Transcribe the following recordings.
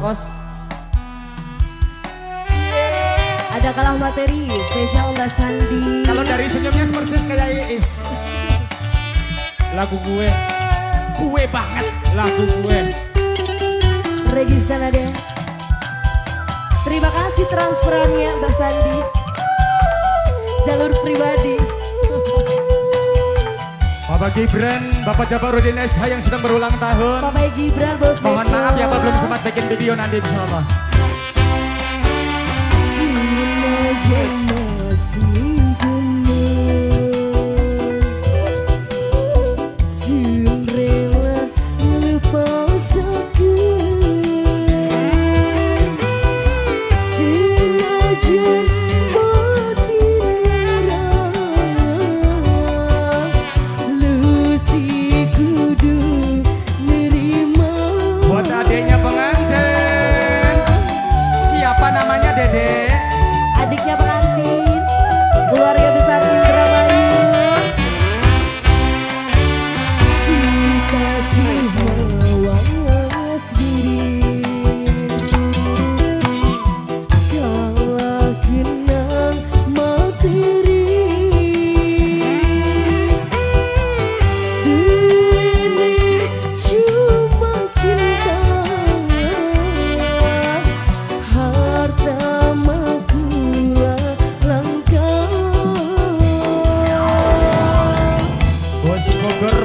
Kos. Ada kalah materi spesial Mbak Sandi. Kalau dari senyumnya persis kayak Iis. Lagu gue. Gue banget. Lagu gue. Registan ada. Terima kasih transferannya Mbak Sandi. Jalur pribadi. Bapak Gibran, Bapak Jabarudin SH yang sedang berulang tahun. Bapak Gibran bos. Mohon maaf ya Pak belum sempat bikin video nanti insyaallah. Adiknya pengantin, keluarga besar Indramayu. Kasih mawas diri, kalau kenang materi. Ini cuma cinta, harta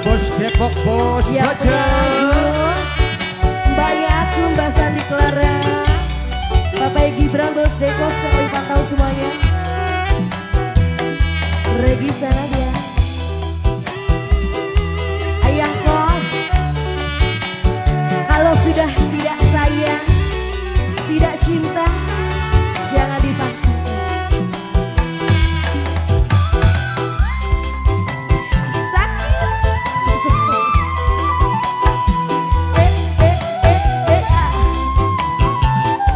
Bos Depok, bos ya, Baja. Mbaknya aku, Mbak Sandi Clara, Bapak Gibran, bos Dekos yang lebih pantau semuanya. Regi sana dia. Ayah kos, kalau sudah tidak sayang, tidak cinta, jangan dipaksa.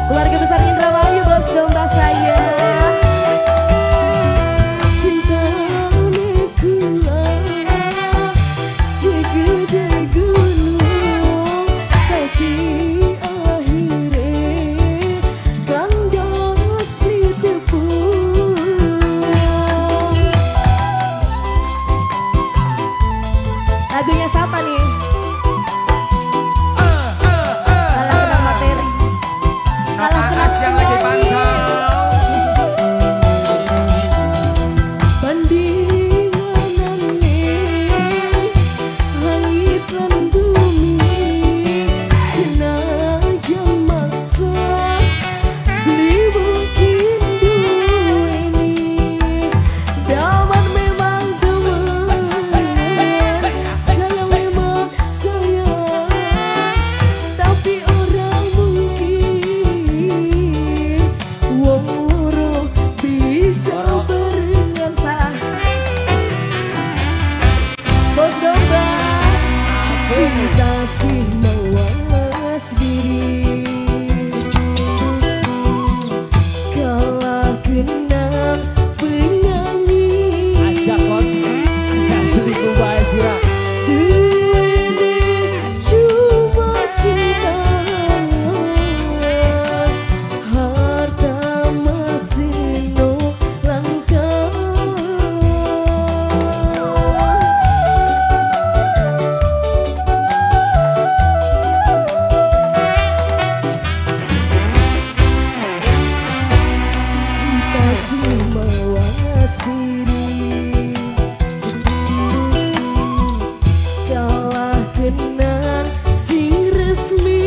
Keluarga besar Indramayu bos domba saya. Cinta nekula segede gunung, tapi akhirnya kandas di tepung. Lagunya siapa nih? Anas yang lagi pantau. Bandingan langit dan bumi, senajan maksa beli mungkin ini. Daman memang teman, sayang memang sayang, tapi orang mungkin wong loro bisa berengan. Bos domba kasih mawas diri, kalau kenang penyanyi. Ajak Kos. Gak sedikit bae sira. Ini cuma cinta, harta masih no langka. Kasih mawas diri, kalah kenang sing resmi.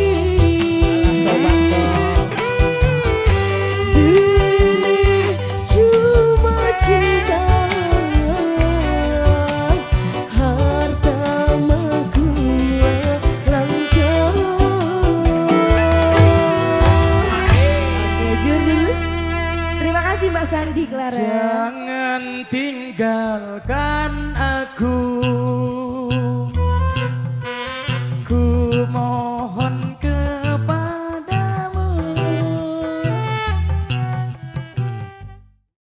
Ini cuma cinta, harta magula langka. Jujur dulu. Terima kasih Mbak Sandi Clara. Jangan tinggalkan aku